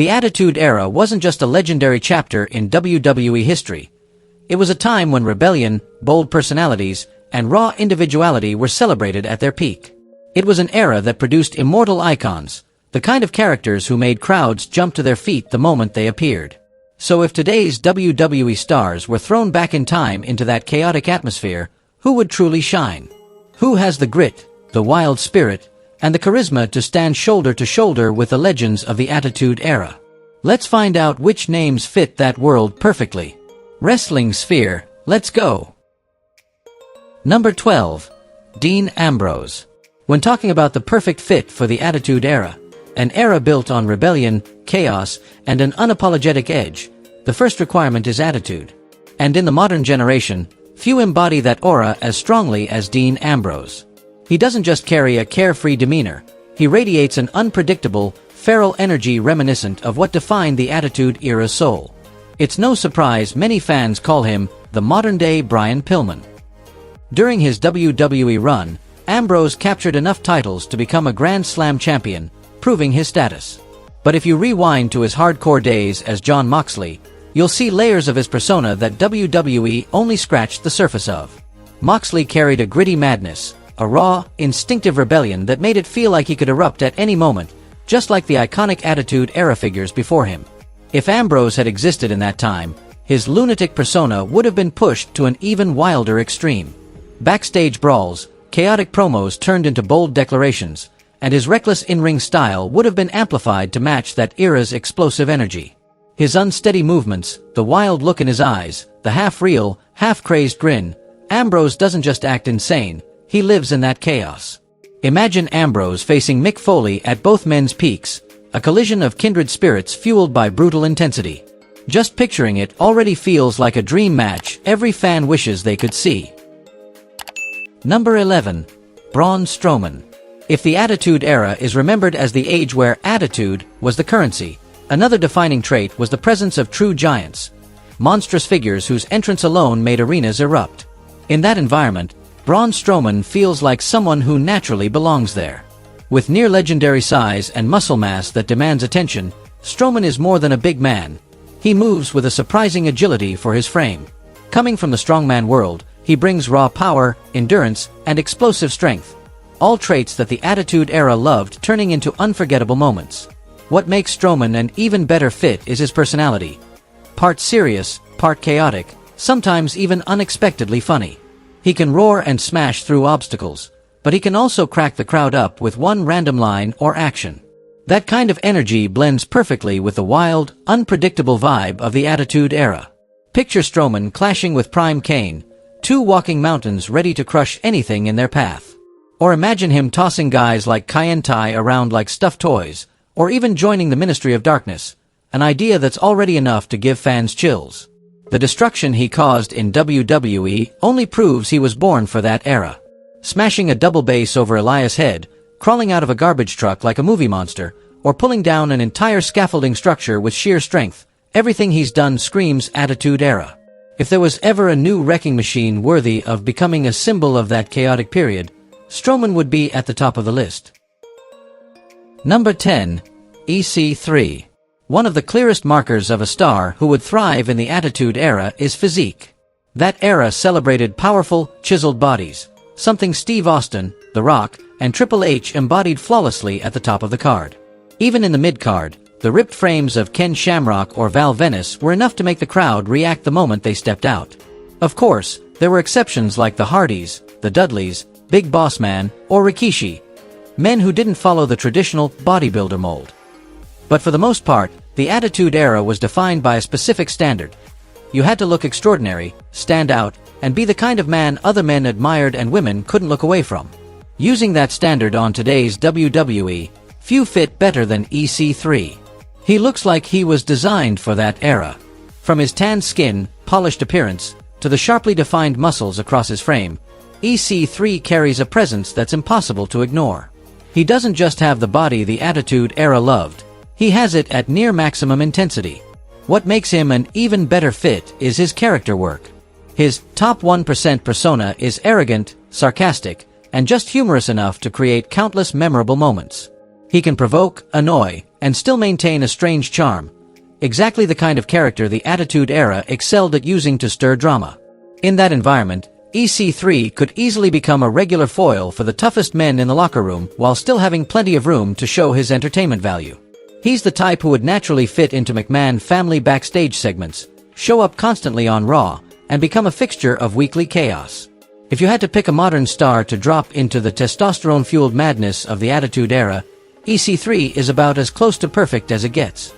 The Attitude Era wasn't just a legendary chapter in WWE history. It was a time when rebellion, bold personalities, and raw individuality were celebrated at their peak. It was an era that produced immortal icons, the kind of characters who made crowds jump to their feet the moment they appeared. So if today's WWE stars were thrown back in time into that chaotic atmosphere, who would truly shine? Who has the grit, the wild spirit, and the charisma to stand shoulder to shoulder with the legends of the Attitude Era? Let's find out which names fit that world perfectly. Wrestling Sphere, let's go! Number 12. Dean Ambrose. When talking about the perfect fit for the Attitude Era, an era built on rebellion, chaos, and an unapologetic edge, the first requirement is attitude. And in the modern generation, few embody that aura as strongly as Dean Ambrose. He doesn't just carry a carefree demeanor, he radiates an unpredictable, feral energy reminiscent of what defined the Attitude Era's soul. It's no surprise many fans call him the modern-day Brian Pillman. During his WWE run, Ambrose captured enough titles to become a Grand Slam champion, proving his status. But if you rewind to his hardcore days as Jon Moxley, you'll see layers of his persona that WWE only scratched the surface of. Moxley carried a gritty madness, a raw, instinctive rebellion that made it feel like he could erupt at any moment, just like the iconic Attitude Era figures before him. If Ambrose had existed in that time, his lunatic persona would have been pushed to an even wilder extreme. Backstage brawls, chaotic promos turned into bold declarations, and his reckless in-ring style would have been amplified to match that era's explosive energy. His unsteady movements, the wild look in his eyes, the half-real, half-crazed grin, Ambrose doesn't just act insane, he lives in that chaos. Imagine Ambrose facing Mick Foley at both men's peaks, a collision of kindred spirits fueled by brutal intensity. Just picturing it already feels like a dream match every fan wishes they could see. Number 11. Braun Strowman. If the Attitude Era is remembered as the age where attitude was the currency, another defining trait was the presence of true giants, monstrous figures whose entrance alone made arenas erupt. In that environment, Braun Strowman feels like someone who naturally belongs there. With near-legendary size and muscle mass that demands attention, Strowman is more than a big man. He moves with a surprising agility for his frame. Coming from the strongman world, he brings raw power, endurance, and explosive strength. All traits that the Attitude Era loved turning into unforgettable moments. What makes Strowman an even better fit is his personality. Part serious, part chaotic, sometimes even unexpectedly funny. He can roar and smash through obstacles, but he can also crack the crowd up with one random line or action. That kind of energy blends perfectly with the wild, unpredictable vibe of the Attitude Era. Picture Strowman clashing with Prime Kane, two walking mountains ready to crush anything in their path. Or imagine him tossing guys like Kaientai around like stuffed toys, or even joining the Ministry of Darkness, an idea that's already enough to give fans chills. The destruction he caused in WWE only proves he was born for that era. Smashing a double base over Elias' head, crawling out of a garbage truck like a movie monster, or pulling down an entire scaffolding structure with sheer strength, everything he's done screams Attitude Era. If there was ever a new wrecking machine worthy of becoming a symbol of that chaotic period, Strowman would be at the top of the list. Number 10. EC3. One of the clearest markers of a star who would thrive in the Attitude Era is physique. That era celebrated powerful, chiseled bodies, something Steve Austin, The Rock, and Triple H embodied flawlessly at the top of the card. Even in the mid-card, the ripped frames of Ken Shamrock or Val Venis were enough to make the crowd react the moment they stepped out. Of course, there were exceptions like the Hardys, the Dudleys, Big Boss Man, or Rikishi, men who didn't follow the traditional bodybuilder mold. But for the most part, the Attitude Era was defined by a specific standard. You had to look extraordinary, stand out, and be the kind of man other men admired and women couldn't look away from. Using that standard on today's WWE, few fit better than EC3. He looks like he was designed for that era. From his tanned skin, polished appearance, to the sharply defined muscles across his frame, EC3 carries a presence that's impossible to ignore. He doesn't just have the body the Attitude Era loved, he has it at near maximum intensity. What makes him an even better fit is his character work. His top 1% persona is arrogant, sarcastic, and just humorous enough to create countless memorable moments. He can provoke, annoy, and still maintain a strange charm. Exactly the kind of character the Attitude Era excelled at using to stir drama. In that environment, EC3 could easily become a regular foil for the toughest men in the locker room while still having plenty of room to show his entertainment value. He's the type who would naturally fit into McMahon family backstage segments, show up constantly on Raw, and become a fixture of weekly chaos. If you had to pick a modern star to drop into the testosterone-fueled madness of the Attitude Era, EC3 is about as close to perfect as it gets.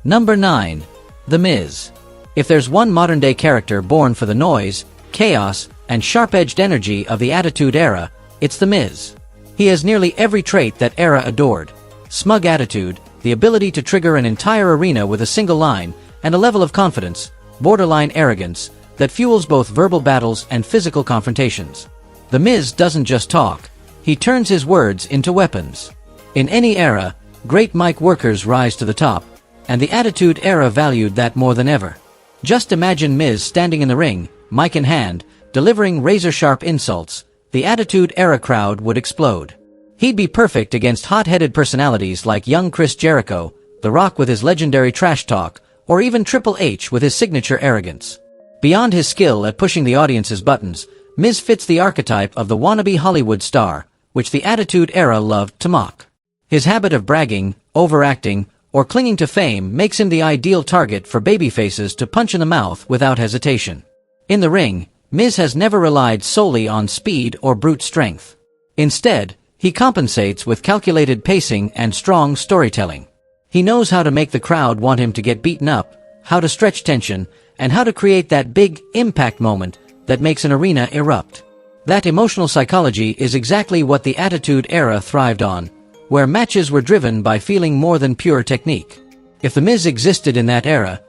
Number 9. The Miz. If there's one modern-day character born for the noise, chaos, and sharp-edged energy of the Attitude Era, it's The Miz. He has nearly every trait that era adored. Smug attitude, the ability to trigger an entire arena with a single line, and a level of confidence, borderline arrogance, that fuels both verbal battles and physical confrontations. The Miz doesn't just talk, he turns his words into weapons. In any era, great mic workers rise to the top, and the Attitude Era valued that more than ever. Just imagine Miz standing in the ring, mic in hand, delivering razor-sharp insults. The Attitude Era crowd would explode. He'd be perfect against hot-headed personalities like young Chris Jericho, The Rock with his legendary trash talk, or even Triple H with his signature arrogance. Beyond his skill at pushing the audience's buttons, Miz fits the archetype of the wannabe Hollywood star, which the Attitude Era loved to mock. His habit of bragging, overacting, or clinging to fame makes him the ideal target for babyfaces to punch in the mouth without hesitation. In the ring, Miz has never relied solely on speed or brute strength. Instead, he compensates with calculated pacing and strong storytelling. He knows how to make the crowd want him to get beaten up, how to stretch tension, and how to create that big impact moment that makes an arena erupt. That emotional psychology is exactly what the Attitude Era thrived on, where matches were driven by feeling more than pure technique. If The Miz existed in that era,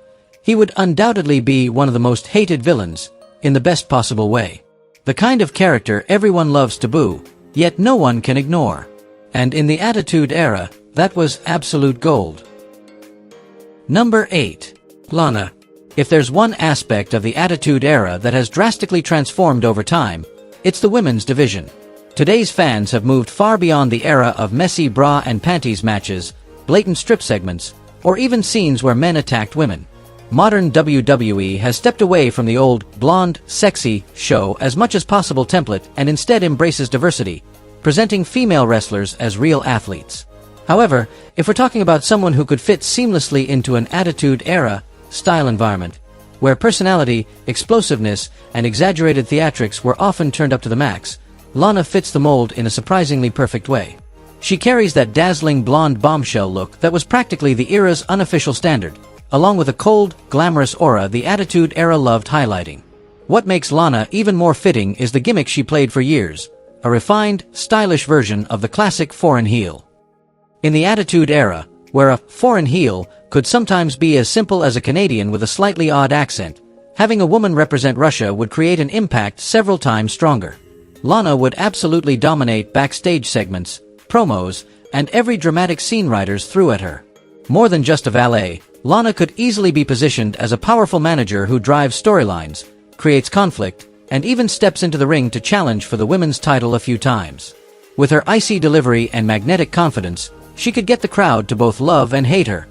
he would undoubtedly be one of the most hated villains, in the best possible way. The kind of character everyone loves to boo, yet no one can ignore. And in the Attitude Era, that was absolute gold. Number 8. Lana. If there's one aspect of the Attitude Era that has drastically transformed over time, it's the women's division. Today's fans have moved far beyond the era of messy bra and panties matches, blatant strip segments, or even scenes where men attacked women. Modern WWE has stepped away from the old, blonde, sexy show as much as possible template and instead embraces diversity, presenting female wrestlers as real athletes. However, if we're talking about someone who could fit seamlessly into an Attitude Era style environment, where personality, explosiveness, and exaggerated theatrics were often turned up to the max, Lana fits the mold in a surprisingly perfect way. She carries that dazzling blonde bombshell look that was practically the era's unofficial standard, along with a cold, glamorous aura the Attitude Era loved highlighting. What makes Lana even more fitting is the gimmick she played for years, a refined, stylish version of the classic foreign heel. In the Attitude Era, where a foreign heel could sometimes be as simple as a Canadian with a slightly odd accent, having a woman represent Russia would create an impact several times stronger. Lana would absolutely dominate backstage segments, promos, and every dramatic scene writers threw at her. More than just a valet, Lana could easily be positioned as a powerful manager who drives storylines, creates conflict, and even steps into the ring to challenge for the women's title a few times. With her icy delivery and magnetic confidence, she could get the crowd to both love and hate her.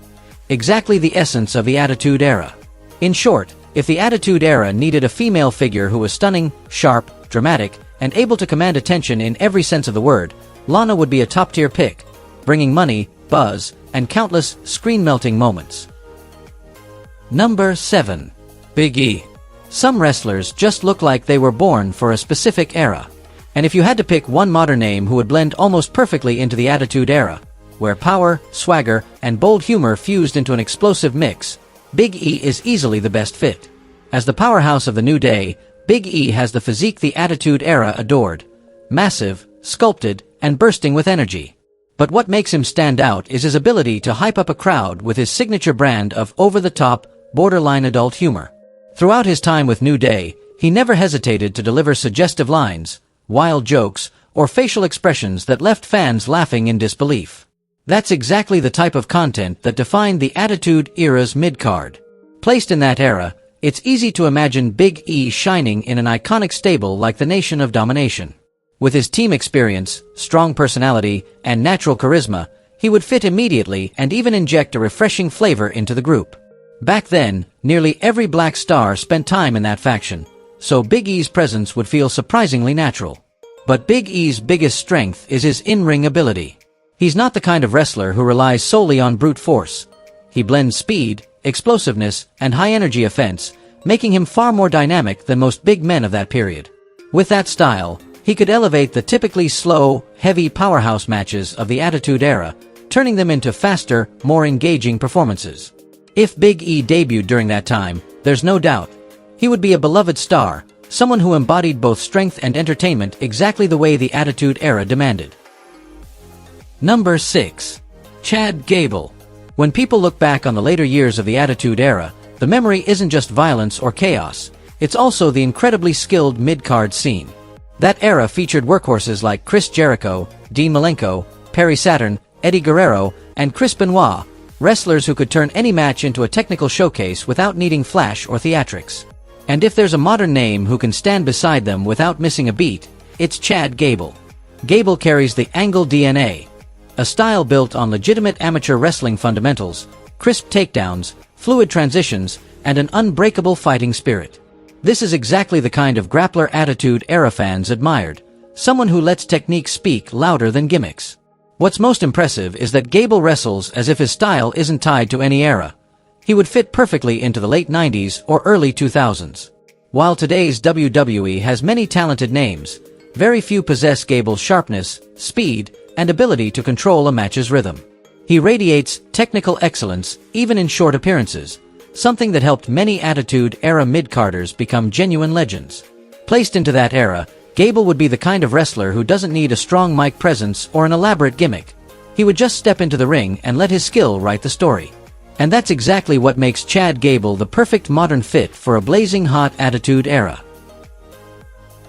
Exactly the essence of the Attitude Era. In short, if the Attitude Era needed a female figure who was stunning, sharp, dramatic, and able to command attention in every sense of the word, Lana would be a top-tier pick, bringing money, buzz, and countless screen-melting moments. Number 7. Big E. Some wrestlers just look like they were born for a specific era. And if you had to pick one modern name who would blend almost perfectly into the Attitude Era, where power, swagger, and bold humor fused into an explosive mix, Big E is easily the best fit. As the powerhouse of the new day, Big E has the physique the Attitude Era adored. Massive, sculpted, and bursting with energy. But what makes him stand out is his ability to hype up a crowd with his signature brand of over-the-top, borderline adult humor. Throughout his time with New Day, he never hesitated to deliver suggestive lines, wild jokes, or facial expressions that left fans laughing in disbelief. That's exactly the type of content that defined the Attitude Era's mid-card. Placed in that era, it's easy to imagine Big E shining in an iconic stable like the Nation of Domination. With his team experience, strong personality, and natural charisma, he would fit immediately and even inject a refreshing flavor into the group. Back then, nearly every black star spent time in that faction, so Big E's presence would feel surprisingly natural. But Big E's biggest strength is his in-ring ability. He's not the kind of wrestler who relies solely on brute force. He blends speed, explosiveness, and high-energy offense, making him far more dynamic than most big men of that period. With that style, he could elevate the typically slow, heavy powerhouse matches of the Attitude Era, turning them into faster, more engaging performances. If Big E debuted during that time, there's no doubt he would be a beloved star, someone who embodied both strength and entertainment exactly the way the Attitude Era demanded. Number 6. Chad Gable. When people look back on the later years of the Attitude Era, the memory isn't just violence or chaos, it's also the incredibly skilled mid-card scene. That era featured workhorses like Chris Jericho, Dean Malenko, Perry Saturn, Eddie Guerrero, and Chris Benoit, wrestlers who could turn any match into a technical showcase without needing flash or theatrics. And if there's a modern name who can stand beside them without missing a beat, it's Chad Gable. Gable carries the Angle DNA, a style built on legitimate amateur wrestling fundamentals, crisp takedowns, fluid transitions, and an unbreakable fighting spirit. This is exactly the kind of grappler Attitude Era fans admired, someone who lets technique speak louder than gimmicks. What's most impressive is that Gable wrestles as if his style isn't tied to any era. He would fit perfectly into the late 90s or early 2000s. While today's WWE has many talented names, very few possess Gable's sharpness, speed, and ability to control a match's rhythm. He radiates technical excellence even in short appearances, something that helped many Attitude Era mid-carders become genuine legends. Placed into that era, Gable would be the kind of wrestler who doesn't need a strong mic presence or an elaborate gimmick. He would just step into the ring and let his skill write the story. And that's exactly what makes Chad Gable the perfect modern fit for a blazing hot Attitude Era.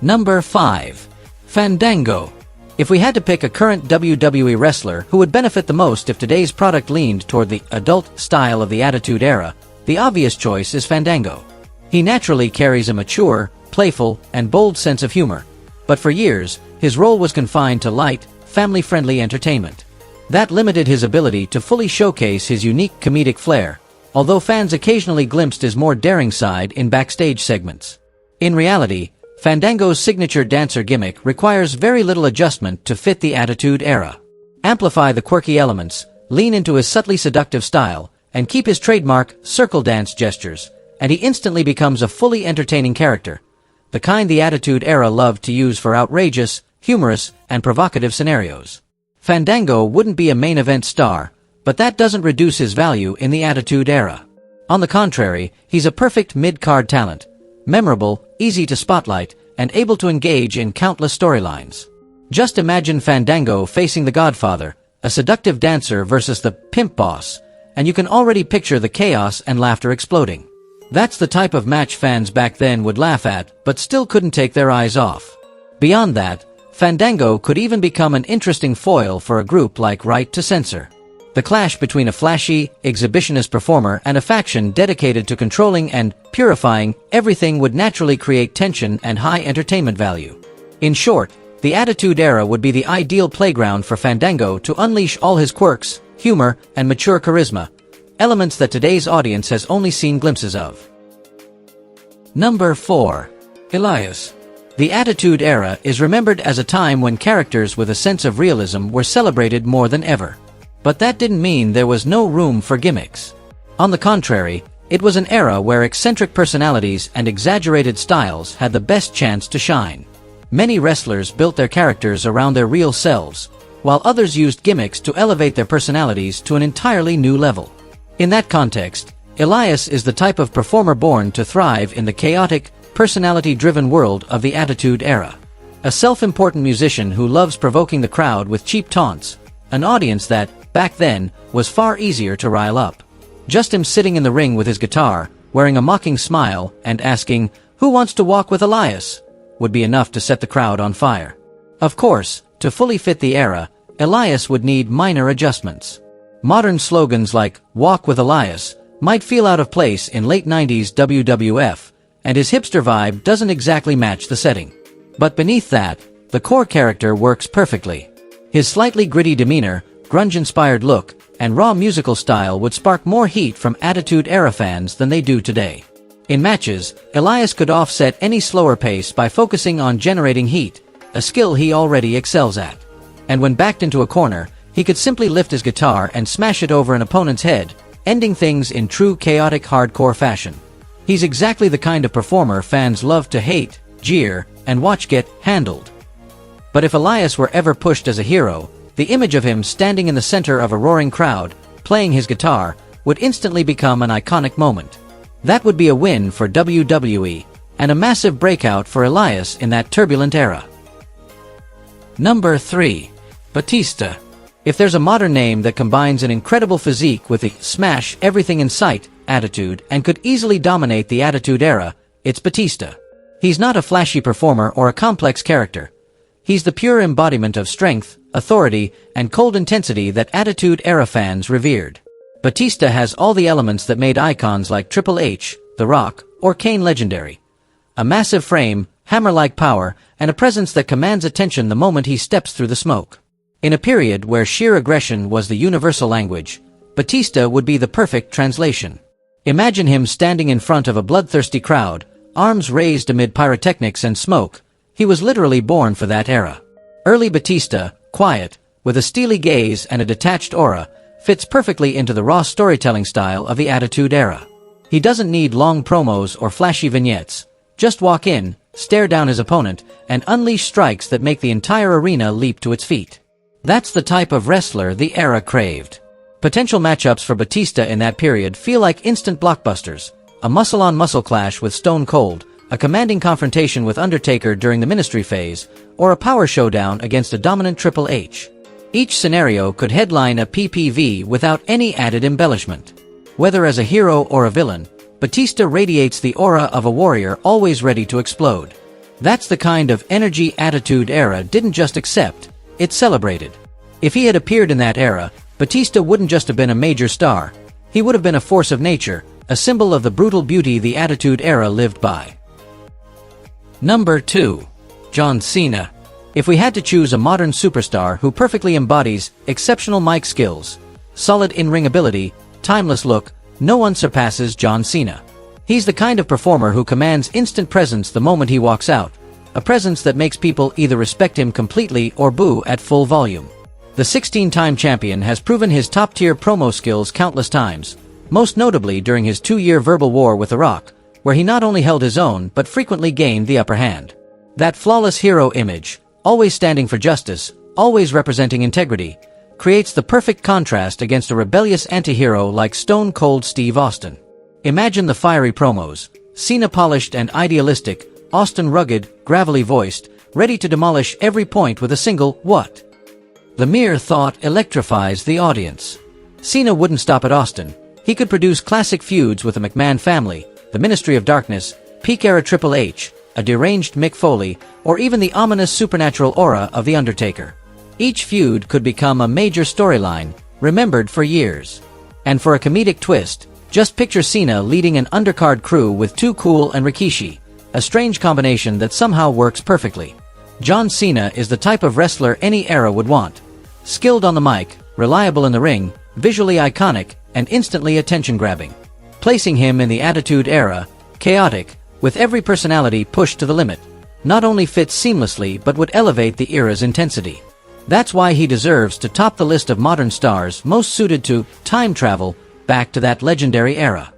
Number 5. Fandango. If we had to pick a current WWE wrestler who would benefit the most if today's product leaned toward the adult style of the Attitude Era, the obvious choice is Fandango. He naturally carries a mature, playful, and bold sense of humor, but for years, his role was confined to light, family-friendly entertainment. That limited his ability to fully showcase his unique comedic flair, although fans occasionally glimpsed his more daring side in backstage segments. In reality, Fandango's signature dancer gimmick requires very little adjustment to fit the Attitude Era. Amplify the quirky elements, lean into his subtly seductive style, and keep his trademark circle dance gestures, and he instantly becomes a fully entertaining character, the kind the Attitude Era loved to use for outrageous, humorous, and provocative scenarios. Fandango wouldn't be a main event star, but that doesn't reduce his value in the Attitude Era. On the contrary, he's a perfect mid-card talent, memorable, easy to spotlight, and able to engage in countless storylines. Just imagine Fandango facing the Godfather, a seductive dancer versus the pimp boss, and you can already picture the chaos and laughter exploding. That's the type of match fans back then would laugh at, but still couldn't take their eyes off. Beyond that, Fandango could even become an interesting foil for a group like Right to Censor. The clash between a flashy, exhibitionist performer and a faction dedicated to controlling and purifying everything would naturally create tension and high entertainment value. In short, the Attitude Era would be the ideal playground for Fandango to unleash all his quirks, humor, and mature charisma, elements that today's audience has only seen glimpses of. Number 4. Elias. The Attitude Era is remembered as a time when characters with a sense of realism were celebrated more than ever. But that didn't mean there was no room for gimmicks. On the contrary, it was an era where eccentric personalities and exaggerated styles had the best chance to shine. Many wrestlers built their characters around their real selves, while others used gimmicks to elevate their personalities to an entirely new level. In that context, Elias is the type of performer born to thrive in the chaotic, personality-driven world of the Attitude Era. A self-important musician who loves provoking the crowd with cheap taunts, an audience that, back then, was far easier to rile up. Just him sitting in the ring with his guitar, wearing a mocking smile, and asking, "Who wants to walk with Elias?" would be enough to set the crowd on fire. Of course, to fully fit the era, Elias would need minor adjustments. Modern slogans like, "Walk with Elias," might feel out of place in late 90s WWF, and his hipster vibe doesn't exactly match the setting. But beneath that, The core character works perfectly. His slightly gritty demeanor, grunge-inspired look, and raw musical style would spark more heat from Attitude Era fans than they do today. In matches, Elias could offset any slower pace by focusing on generating heat, a skill he already excels at. And when backed into a corner, he could simply lift his guitar and smash it over an opponent's head, ending things in true chaotic hardcore fashion. He's exactly the kind of performer fans love to hate, jeer, and watch get handled. But if Elias were ever pushed as a hero, the image of him standing in the center of a roaring crowd, playing his guitar, would instantly become an iconic moment. That would be a win for WWE, and a massive breakout for Elias in that turbulent era. Number 3. Batista. If there's a modern name that combines an incredible physique with the smash everything in sight attitude and could easily dominate the Attitude Era, it's Batista. He's not a flashy performer or a complex character. He's the pure embodiment of strength, authority, and cold intensity that Attitude Era fans revered. Batista has all the elements that made icons like Triple H, The Rock, or Kane legendary. A massive frame, hammer-like power, and a presence that commands attention the moment he steps through the smoke. In a period where sheer aggression was the universal language, Batista would be the perfect translation. Imagine him standing in front of a bloodthirsty crowd, arms raised amid pyrotechnics and smoke. He was literally born for that era. Early Batista, quiet, with a steely gaze and a detached aura, fits perfectly into the raw storytelling style of the Attitude Era. He doesn't need long promos or flashy vignettes. Just walk in, stare down his opponent, and unleash strikes that make the entire arena leap to its feet. That's the type of wrestler the era craved. Potential matchups for Batista in that period feel like instant blockbusters: a muscle-on-muscle clash with Stone Cold, a commanding confrontation with Undertaker during the Ministry phase, or a power showdown against a dominant Triple H. Each scenario could headline a PPV without any added embellishment. Whether as a hero or a villain, Batista radiates the aura of a warrior always ready to explode. That's the kind of energy Attitude Era didn't just accept, it celebrated. If he had appeared in that era, Batista wouldn't just have been a major star. He would have been a force of nature, a symbol of the brutal beauty the Attitude Era lived by. Number 2. John Cena. If we had to choose a modern superstar who perfectly embodies exceptional mic skills, solid in-ring ability, timeless look, no one surpasses John Cena. He's the kind of performer who commands instant presence the moment he walks out, a presence that makes people either respect him completely or boo at full volume. The 16-time champion has proven his top-tier promo skills countless times, most notably during his 2-year verbal war with The Rock, where he not only held his own but frequently gained the upper hand. That flawless hero image, always standing for justice, always representing integrity, creates the perfect contrast against a rebellious anti-hero like Stone Cold Steve Austin. Imagine the fiery promos: Cena polished and idealistic, Austin rugged, gravelly voiced, ready to demolish every point with a single "what?" The mere thought electrifies the audience. Cena wouldn't stop at Austin. He could produce classic feuds with the McMahon family, the Ministry of Darkness, peak-era Triple H, a deranged Mick Foley, or even the ominous supernatural aura of The Undertaker. Each feud could become a major storyline, remembered for years. And for a comedic twist, just picture Cena leading an undercard crew with Too Cool and Rikishi, a strange combination that somehow works perfectly. John Cena is the type of wrestler any era would want. Skilled on the mic, reliable in the ring, visually iconic, and instantly attention-grabbing. Placing him in the Attitude Era, chaotic, with every personality pushed to the limit, not only fits seamlessly but would elevate the era's intensity. That's why he deserves to top the list of modern stars most suited to time travel back to that legendary era.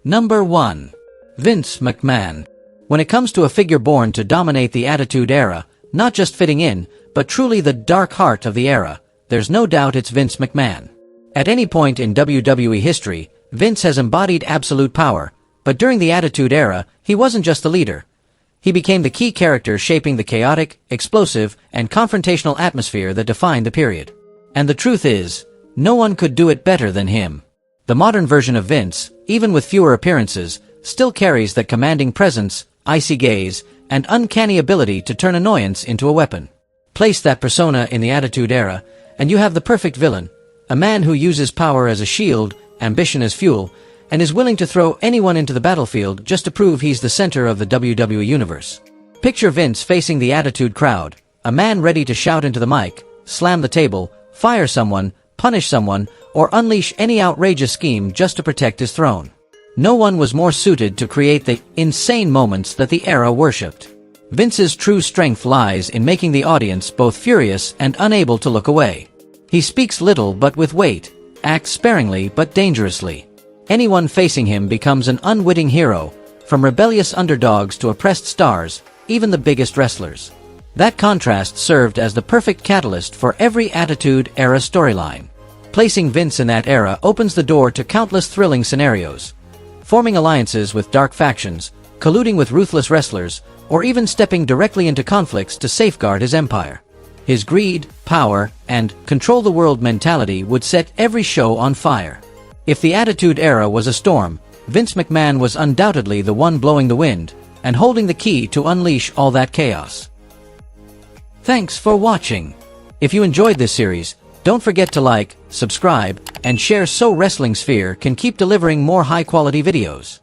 Number 1. Vince McMahon. When it comes to a figure born to dominate the Attitude Era, not just fitting in, but truly the dark heart of the era, there's no doubt it's Vince McMahon. At any point in WWE history, Vince has embodied absolute power, but during the Attitude Era, he wasn't just the leader. He became the key character shaping the chaotic, explosive, and confrontational atmosphere that defined the period. And the truth is, no one could do it better than him. The modern version of Vince, even with fewer appearances, still carries that commanding presence, icy gaze, and uncanny ability to turn annoyance into a weapon. Place that persona in the Attitude Era, and you have the perfect villain, a man who uses power as a shield, ambition as fuel, and is willing to throw anyone into the battlefield just to prove he's the center of the WWE Universe. Picture Vince facing the Attitude crowd, a man ready to shout into the mic, slam the table, fire someone, punish someone, or unleash any outrageous scheme just to protect his throne. No one was more suited to create the insane moments that the era worshipped. Vince's true strength lies in making the audience both furious and unable to look away. He speaks little but with weight, acts sparingly but dangerously. Anyone facing him becomes an unwitting hero, from rebellious underdogs to oppressed stars, even the biggest wrestlers. That contrast served as the perfect catalyst for every Attitude Era storyline. Placing Vince in that era opens the door to countless thrilling scenarios. Forming alliances with dark factions, colluding with ruthless wrestlers, or even stepping directly into conflicts to safeguard his empire. His greed, power, and control-the-world mentality would set every show on fire. If the Attitude Era was a storm, Vince McMahon was undoubtedly the one blowing the wind, and holding the key to unleash all that chaos. Thanks for watching. If you enjoyed this series, don't forget to like, subscribe, and share so Wrestling Sphere can keep delivering more high-quality videos.